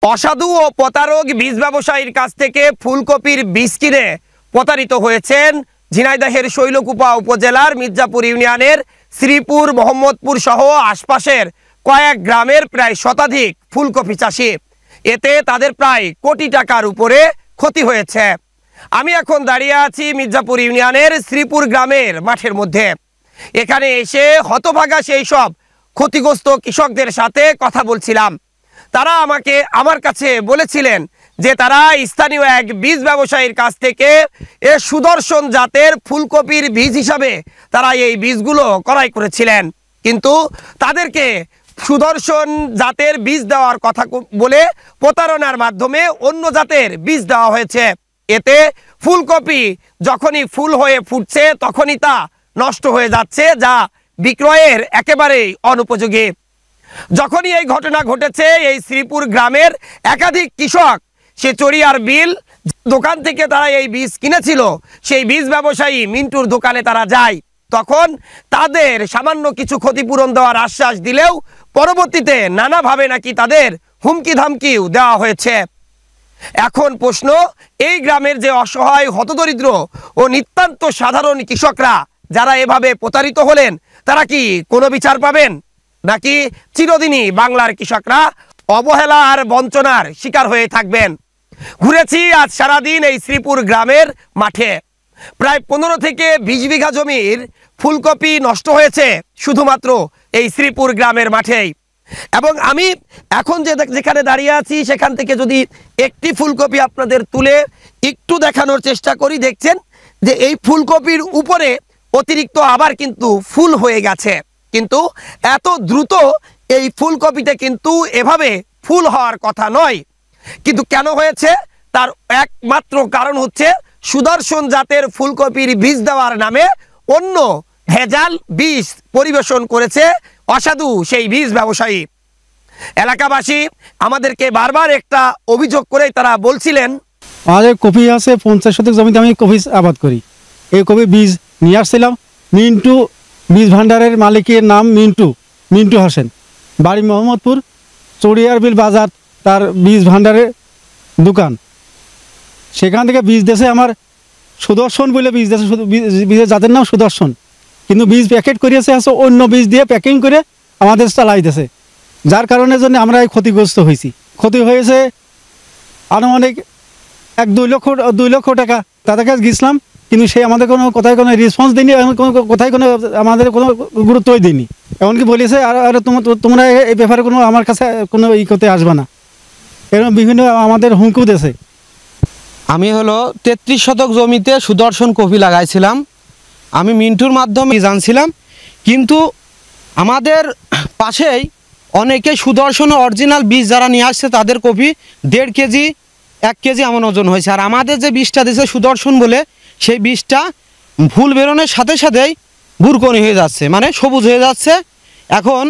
অসাধু ও প্রতারক বীজ ব্যবসায়ীর কাছ থেকে ফুলকপির বীজ কিনে প্রতারিত হয়েছেন ঝিনাইদহের শৈলকুপা উপজেলার মির্জাপুর ইউনিয়নের শ্রীপুর, মোহাম্মদপুর সহ আশপাশের কয়েক গ্রামের প্রায় শতাধিক ফুলকপি চাষি। এতে তাদের প্রায় কোটি টাকার উপরে ক্ষতি হয়েছে। আমি এখন দাঁড়িয়ে আছি মির্জাপুর ইউনিয়নের শ্রীপুর গ্রামের মাঠের মধ্যে। এখানে এসে হতভাগা সেই সব ক্ষতিগ্রস্ত কৃষকদের সাথে কথা বলছিলাম। তারা আমার কাছে বলেছিলেন যে তারা স্থানীয় এক বীজ ব্যবসায়ীর কাছ থেকে সুদর্শন জাতের ফুলকপির বীজ হিসাবে তারা এই বীজগুলো ক্রয় করেছিলেন, কিন্তু তাদেরকে সুদর্শন জাতের বীজ দেওয়ার কথা বলে প্রতারণার মাধ্যমে অন্য জাতের বীজ দেওয়া হয়েছে। এতে ফুলকপি যখনই ফুল হয়ে ফুটছে তখনই তা নষ্ট হয়ে যাচ্ছে, যা বিক্রয়ের একেবারেই অনুপযোগী। যখনই এই ঘটনা ঘটেছে, এই শ্রীপুর গ্রামের একাধিক কৃষক সে চড়িয়ার বিল দোকান থেকে তারা এই বীজ কিনেছিল, সেই বীজ ব্যবসায়ী মিন্টুর দোকানে তারা যায়। তখন তাদের সামান্য কিছু ক্ষতিপূরণ দেওয়ার আশ্বাস দিলেও পরবর্তীতে নানাভাবে নাকি তাদের হুমকি ধামকিও দেওয়া হয়েছে। এখন প্রশ্ন, এই গ্রামের যে অসহায় হতদরিদ্র ও নিতান্ত সাধারণ কৃষকরা যারা এভাবে প্রতারিত হলেন, তারা কি কোনো বিচার পাবেন, নাকি চিরদিনই বাংলার কৃষকরা অবহেলা আর বঞ্চনার শিকার হয়ে থাকবেন? ঘুরেছি আজ সারাদিন এই শ্রীপুর গ্রামের মাঠে। প্রায় 15 থেকে 20 বিঘা জমির ফুলকপি নষ্ট হয়েছে শুধুমাত্র এই শ্রীপুর গ্রামের মাঠেই। এবং আমি এখন যেখানে দাঁড়িয়ে আছি সেখান থেকে যদি একটি ফুলকপি আপনাদের তুলে একটু দেখানোর চেষ্টা করি, দেখছেন যে এই ফুলকপির উপরে অতিরিক্ত আবার কিন্তু ফুল হয়ে গেছে। কিন্তু এত দ্রুত এই ফুলকপিতে কিন্তু এভাবে ফুল হওয়ার কথা নয়। কিন্তু কেন হয়েছে তার একমাত্র কারণ হচ্ছে সুদর্শন জাতের ফুলকপির বীজ দেওয়ার নামে অন্য ভেজাল বীজ পরিবেশন করেছে অসাধু সেই বীজ ব্যবসায়ী। এলাকাবাসী আমাদেরকে বারবার একটা অভিযোগ করে তারা বলছিলেন, আমাদের কপি আছে 50 শতক জমিতে আমি কপি আবাদ করি। এই কপি বীজ নিয়ে আসছিলাম। মিন্টু বীজ ভান্ডারের মালিকের নাম মিন্টু হোসেন, বাড়ি মোহাম্মদপুর, চড়িয়ার বিল বাজার তার বীজ ভান্ডারের দোকান। সেখান থেকে বীজ দেশে আমার সুদর্শন বলে বীজ দেশে, বীজের জাতের নাম সুদর্শন, কিন্তু বীজ প্যাকেট করিয়েছে অন্য বীজ দিয়ে প্যাকিং করে আমাদের চালাইতেছে, যার কারণের জন্য আমরা এই ক্ষতিগ্রস্ত হয়েছি। ক্ষতি হয়েছে আনুমানিক 1-2 লক্ষ টাকা। তাদের কাছে গেছিলাম, কিন্তু সে আমাদের কোথায় কোনো রেসপন্স দিইনি, কোথায় কোনো আমাদের কোনো গুরুত্বই দিইনি। এমনকি বলেছে আর তোমরা এই ব্যাপারে কোনো আমার কাছে কোনো করতে আসবে না, এরকম বিভিন্ন আমাদের হুমকি দিয়েছে। আমি 33 শতক জমিতে সুদর্শন কপি লাগাইছিলাম। আমি মিন্টুর মাধ্যমে জানছিলাম, কিন্তু আমাদের পাশেই অনেকে সুদর্শন অরিজিনাল বীজ যারা নিয়ে আসছে তাদের কপি 1.5 কেজি 1 কেজি এমন ওজন হয়েছে। আর আমাদের যে বীজটা দিয়েছে সুদর্শন বলে, সেই বীজটা ফুল বেরোনোর সাথে সাথেই বুরকনি হয়ে যাচ্ছে, মানে সবুজ হয়ে যাচ্ছে। এখন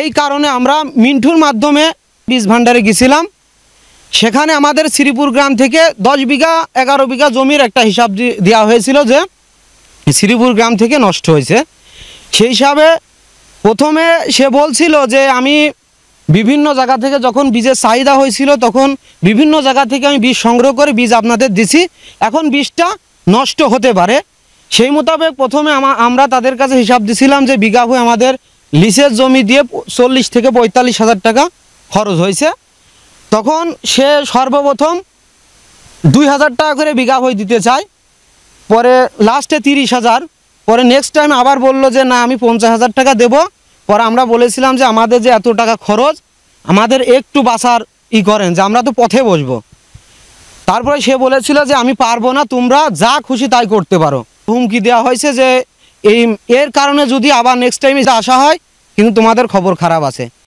এই কারণে আমরা মিন্টুর মাধ্যমে বীজ ভান্ডারে গেছিলাম। সেখানে আমাদের শ্রীপুর গ্রাম থেকে 10 বিঘা 11 বিঘা জমির একটা হিসাব দেওয়া হয়েছিল যে শ্রীপুর গ্রাম থেকে নষ্ট হয়েছে। সেই হিসাবে প্রথমে সে বলছিল যে আমি বিভিন্ন জায়গা থেকে, যখন বীজের চাহিদা হয়েছিল তখন বিভিন্ন জায়গা থেকে আমি বীজ সংগ্রহ করে বীজ আপনাদের দিছি, এখন বীজটা নষ্ট হতে পারে। সেই মোতাবেক প্রথমে আমরা তাদের কাছে হিসাব দিছিলাম যে বিঘা হয়ে আমাদের লিসের জমি দিয়ে 40 থেকে 45 হাজার টাকা খরচ হয়েছে। তখন সে সর্বপ্রথম 2000 টাকা করে বিঘা হয়ে দিতে চায়, পরে লাস্টে 30,000, পরে নেক্সট টাইম আবার বলল যে না আমি 50,000 টাকা দেবো। পরে আমরা বলেছিলাম যে আমাদের যে এত টাকা খরচ, আমাদের একটু বাঁচার করেন, যে আমরা তো পথে বসবো। তারপরে সে বলেছিল যে আমি পারবো না, তোমরা যা খুশি তাই করতে পারো। হুমকি দেওয়া হয়েছে যে এর কারণে যদি আবার নেক্সট টাইমে আসা হয় কিন্তু তোমাদের খবর খারাপ আছে।